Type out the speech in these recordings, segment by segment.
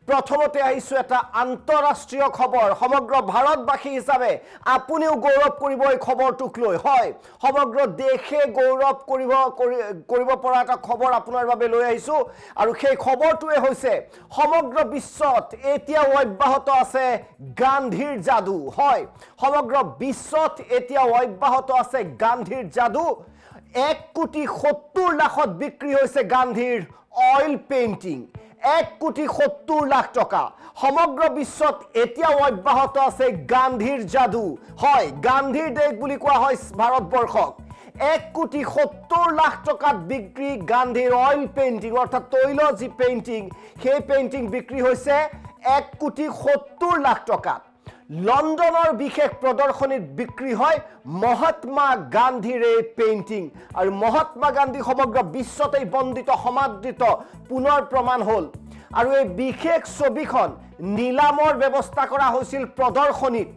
প্ৰথমতে আহিছো এটা আন্তঃৰাষ্ট্ৰীয় খবৰ সমগ্ৰ ভাৰতবাসী হিচাপে আপুনিও গৌৰৱ কৰিব এই খবৰটোক লৈ হয় সমগ্ৰ দেশে গৌৰৱ কৰিব পৰা এটা খবৰ আপোনাৰ বাবে লৈ আহিছো আৰু সেই খবৰটোৱে হৈছে সমগ্ৰ বিশ্বত এতিয়া অব্যাহত আছে গান্ধীৰ যাদু হয় সমগ্ৰ বিশ্বত এতিয়া অব্যাহত আছে গান্ধীৰ যাদু 1,70,00,000 বিক্ৰী হৈছে গান্ধীৰ অইল পেইন্টিং 1,70,00,000 টকা সমগ্ৰ বিশ্বত এতিয়া অব্যাহত আছে গান্ধীৰ যাদু হয় গান্ধীৰ দেশ বুলি কোৱা হয় ভাৰতবৰ্ষক 1,70,00,000 টকাত বিক্ৰী গান্ধীৰ অইল পেইন্টিং অৰ্থাৎ তৈলজী পেইন্টিং সেই পেইন্টিং বিক্ৰী হৈছে 1,70,00,000 টকা লণ্ডনৰ বিশেষ প্ৰদৰ্শনীত বিক্ৰী হয় মহাত্মা গান্ধীৰ এই পেইন্টিং আৰু মহাত্মা গান্ধী সমগ্ৰ বিশ্বতে বন্দিত সমাদৃত পুনৰ প্ৰমাণ হ'ল আৰু এই বিশেষ ছবিখন নিলামৰ ব্যৱস্থা কৰা হৈছিল প্ৰদৰ্শনীত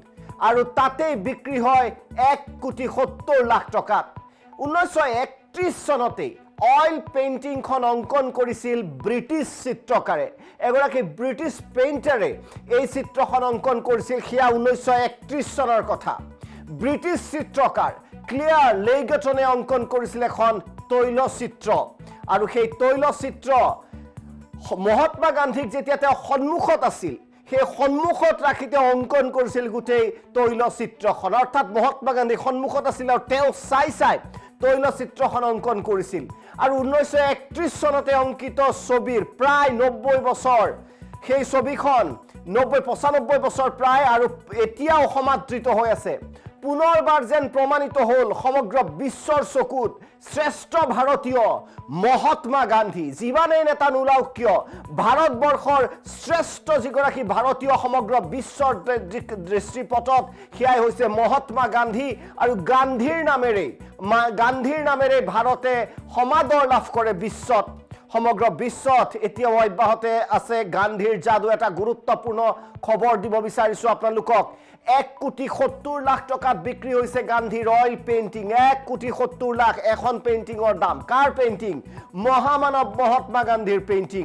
আৰু তাতে বিক্ৰী হয় 1,70,00,000 টকাত 1931 চনতে অইল পেইন্টিংখন অংকন কৰিছিল ব্ৰিটিছ চিত্ৰকাৰে এগৰাকী ব্ৰিটিছ পেইণ্টাৰে এই চিত্ৰখন অংকন কৰিছিল হিয়া 1931 চনৰ কথা ব্ৰিটিছ চিত্ৰকাৰ ক্লিয়াৰ লেইগটনে অংকন কৰিছিল এখন তৈলচিত্ৰ আৰু সেই তৈলচিত্ৰ মহাত্মা গান্ধীক যেতিয়া তেওঁ সন্মুখত আছিল সেই সন্মুখত ৰাখি তেওঁ অংকন কৰিছিল গোটেই তৈলচিত্ৰখন অৰ্থাৎ মহাত্মা গান্ধী সন্মুখত আছিল আৰু তেওঁ চাই তৈলচিত্ৰখন অংকন কৰিছিল আৰু 1931 চনতে অংকিত ছবিৰ প্ৰায় 90 বছৰ সেই ছবিখন 95 বছৰ প্ৰায় আৰু এতিয়াও সমাদৃত হৈ আছে পুনৰবাৰ যেন প্ৰমাণিত হ'ল সমগ্ৰ বিশ্বৰ চকুত শ্ৰেষ্ঠ ভাৰতীয় মহাত্মা গান্ধী যিমানেই নেতা নোলাওক কিয় ভাৰতবৰ্ষৰ শ্ৰেষ্ঠ যিগৰাকী ভাৰতীয় সমগ্ৰ বিশ্বৰ দৃষ্টিপটত সেয়াই হৈছে মহাত্মা গান্ধী আৰু গান্ধীৰ নামেৰে ভাৰতে সমাদৰ লাভ কৰে বিশ্বত সমগ্ৰ বিশ্বত এতিয়া অব্যাহত আছে গান্ধীৰ যাদু এটা গুৰুত্বপূৰ্ণ খবৰ দিব বিচাৰিছো আপোনালোকক 1,70,00,000 টকাত বিক্ৰী হৈছে গান্ধীৰ অইল পেইন্টিং 1,70,00,000 এখন পেইন্টিংৰ দাম কাৰ পেইন্টিং মহামানৱ মহাত্মা গান্ধীৰ পেইন্টিং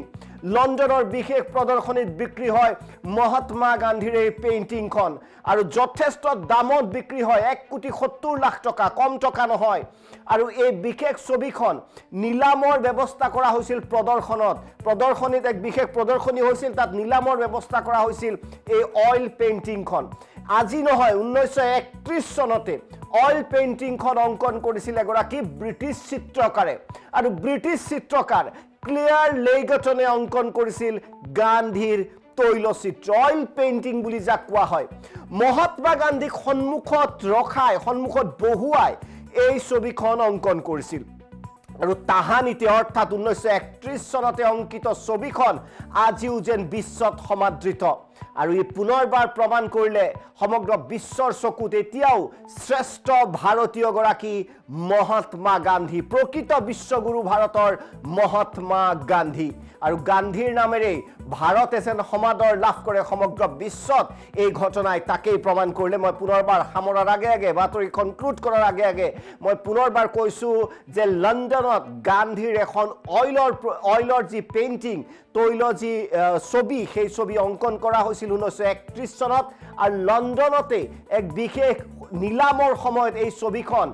লণ্ডনৰ বিশেষ প্ৰদৰ্শনীত বিক্ৰী হয় মহাত্মা গান্ধীৰ এই পেইন্টিংখন আৰু যথেষ্ট দামত বিক্ৰী হয় 1,70,00,000 টকা কম টকা নহয় আৰু এই বিশেষ ছবিখন নিলামৰ ব্যৱস্থা কৰা হৈছিল প্ৰদৰ্শনীত এক বিশেষ প্ৰদৰ্শনী হৈছিল তাত নিলামৰ ব্যৱস্থা কৰা হৈছিল এই অইল পেইন্টিংখন আজি নহয় 1931 চনতে অইল পেইন্টিংখন অংকন কৰিছিল এগৰাকী ব্ৰিটিছ চিত্ৰকাৰে আৰু ব্ৰিটিছ চিত্ৰকাৰ ক্লিয়াৰ লেইগটনে অংকন কৰিছিল গান্ধীৰ তৈলচিত্ৰ অইল পেইন্টিং বুলি যাক কোৱা হয় মহাত্মা গান্ধীক সন্মুখত বহুৱাই এই ছবিখন অংকন কৰিছিল আৰু তাহানিতে অৰ্থাৎ 1931 চনতে অংকিত ছবিখন আজিও যেন বিশ্বত সমাদৃত আৰু এই পুনৰবাৰ প্ৰমাণ কৰিলে সমগ্ৰ বিশ্বৰ চকুত এতিয়াও শ্ৰেষ্ঠ ভাৰতীয় গৰাকী মহাত্মা গান্ধী প্ৰকৃত বিশ্বগুৰু ভাৰতৰ মহাত্মা গান্ধী আৰু গান্ধীৰ নামেৰে ভাৰতে যেন সমাদৰ লাভ কৰে সমগ্ৰ বিশ্বত এই ঘটনাই তাকেই প্ৰমাণ কৰিলে মই পুনৰবাৰ সামৰাৰ আগে বাতৰি কনক্লুড কৰাৰ আগে মই পুনৰবাৰ কৈছো যে লণ্ডনত গান্ধীৰ এখন অইলৰ যি পেইন্টিং তৈলজী ছবি সেই ছবি অংকন কৰা হৈছিল 1931 চনত আৰু লণ্ডনতে এক বিশেষ নিলামৰ সময়ত এই ছবিখন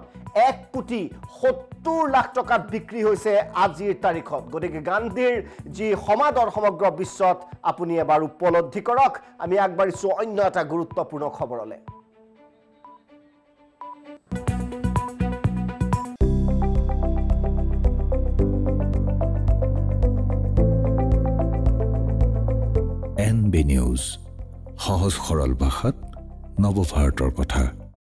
1,70,00,000 টকাত বিক্ৰী হৈছে আজিৰ তাৰিখত গতিকে গান্ধীৰ যি সমাদৰ সমগ্ৰ বিশ্বত আপুনি এবাৰ উপলব্ধি কৰক আমি আগবাঢ়িছো অন্য এটা গুৰুত্বপূৰ্ণ খবৰলৈ NB নিউজ সহজ সৰল ভাষাত নৱভাৰতৰ কথা